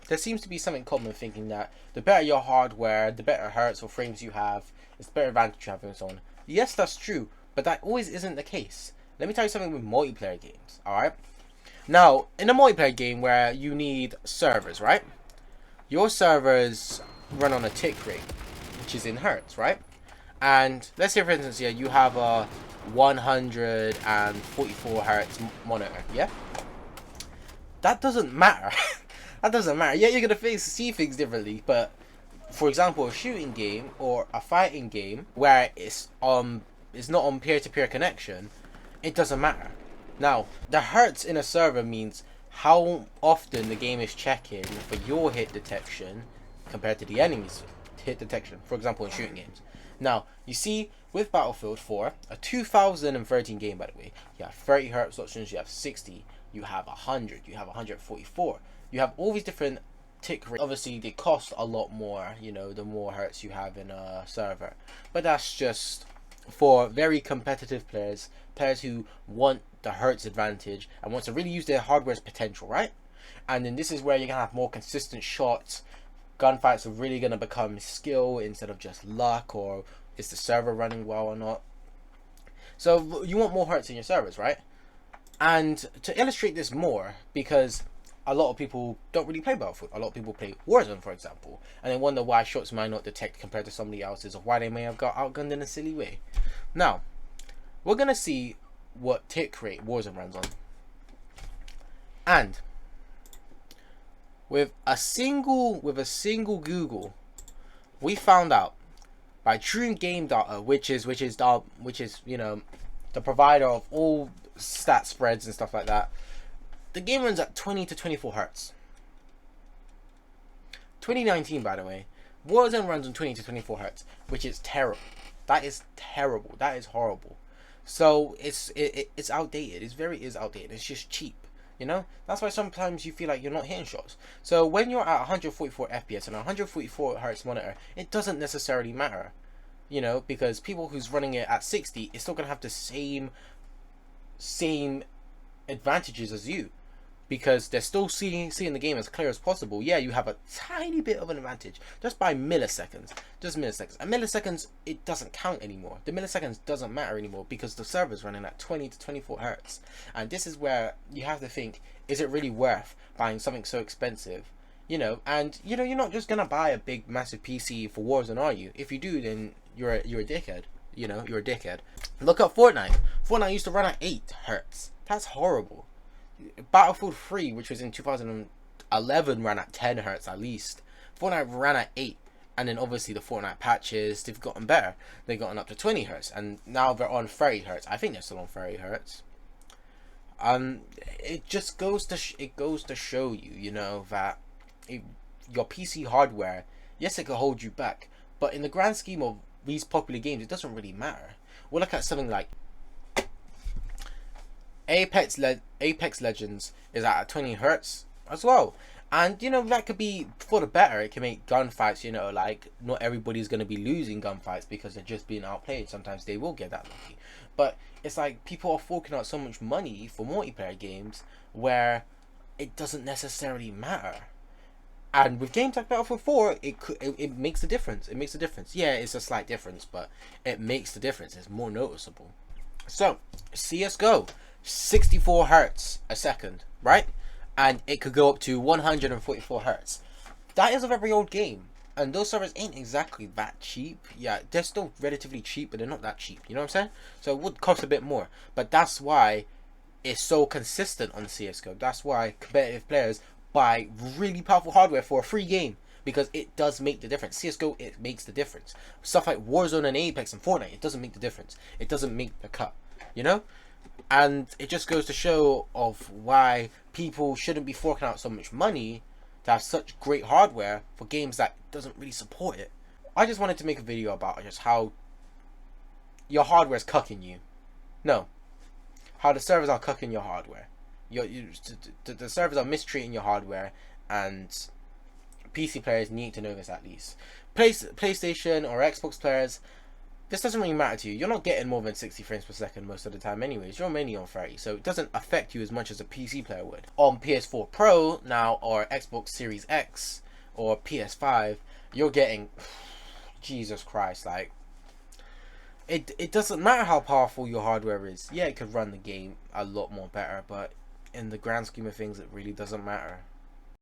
there seems to be something common thinking that the better your hardware, the better hertz or frames you have, it's the better advantage you have and so on. Yes, that's true, but that always isn't the case. Let me tell you something with multiplayer games, alright? Now, in a multiplayer game where you need servers, right? Your servers run on a tick rate, which is in hertz, right? And let's say, for instance, yeah, you have a 144 hertz monitor, yeah? That doesn't matter. That doesn't matter. Yeah, you're gonna see things differently, but for example, a shooting game or a fighting game where it's not on peer-to-peer connection, it doesn't matter. Now, the hertz in a server means how often the game is checking for your hit detection compared to the enemy's hit detection. For example, in shooting games. Now, you see, with Battlefield 4, a 2013 game, by the way, you have 30 hertz options, you have 60, you have 100, you have 144. You have all these different tick rates. Obviously, they cost a lot more, you know, the more hertz you have in a server. But that's just for very competitive players, players who want the hertz advantage and want to really use their hardware's potential, right? And then this is where you're going to have more consistent shots. Gunfights are really going to become skill instead of just luck, or is the server running well or not. So you want more hertz in your servers, right? And to illustrate this more, because a lot of people don't really play Battlefield. A lot of people play Warzone, for example, and they wonder why shots might not detect compared to somebody else's, or why they may have got outgunned in a silly way. Now, we're gonna see what tick rate Warzone runs on, and with a single Google, we found out by True Game Data, which is you know, the provider of all stat spreads and stuff like that. The game runs at 20 to 24 hertz. 2019, by the way, Warzone runs on 20 to 24 hertz, which is terrible. That is terrible. That is horrible. So it's outdated. It's outdated. It's just cheap. You know, that's why sometimes you feel like you're not hitting shots. So when you're at 144 FPS and a 144 hertz monitor, it doesn't necessarily matter. You know, because people who's running it at 60 is still gonna have the same advantages as you, because they're still seeing the game as clear as possible. Yeah, you have a tiny bit of an advantage just by milliseconds. Just milliseconds. And milliseconds, it doesn't count anymore. The milliseconds doesn't matter anymore because the server's running at 20 to 24 hertz. And this is where you have to think, is it really worth buying something so expensive? You know, and you know, you're not just gonna buy a big massive PC for Warzone, are you? If you do, then you're a dickhead. You know, you're a dickhead. Look at Fortnite. Fortnite used to run at 8 hertz. That's horrible. Battlefield 3, which was in 2011, ran at 10 hertz at least. Fortnite ran at 8. And then obviously the Fortnite patches, they've gotten better. They've gotten up to 20 hertz. And now they're on 30 hertz. I think they're still on 30 hertz. It just goes to show you, you know, that your PC hardware, yes, it can hold you back. But in the grand scheme of these popular games, it doesn't really matter. We'll look at something like Apex Legends is at 20 hertz as well, and you know, that could be for the better. It can make gunfights, you know, like not everybody's going to be losing gunfights because they're just being outplayed. Sometimes they will get that lucky, but it's like people are forking out so much money for multiplayer games where it doesn't necessarily matter. And with games like Battlefield 4, it makes a difference. It makes a difference. Yeah, it's a slight difference, but it makes the difference. It's more noticeable. So, CS:GO, 64 hertz a second, right? And it could go up to 144 hertz. That is a very old game, and those servers ain't exactly that cheap. Yeah, they're still relatively cheap, but they're not that cheap. You know what I'm saying? So it would cost a bit more, but that's why it's so consistent on CS:GO. That's why competitive players buy really powerful hardware for a free game, because it does make the difference. CS:GO, it makes the difference. Stuff like Warzone and Apex and Fortnite, it doesn't make the difference. It doesn't make the cut, you know? And it just goes to show of why people shouldn't be forking out so much money to have such great hardware for games that doesn't really support it. I just wanted to make a video about just how your hardware is cucking you. No, how the servers are cucking your hardware. The servers are mistreating your hardware, and PC players need to know this at least. PlayStation or Xbox players, this doesn't really matter to you. You're not getting more than 60 frames per second most of the time anyways. You're mainly on 30, so it doesn't affect you as much as a PC player would. On PS4 Pro now, or Xbox Series X, or PS5, you're getting, Jesus Christ, like, it doesn't matter how powerful your hardware is. Yeah, it could run the game a lot more better, but in the grand scheme of things, it really doesn't matter.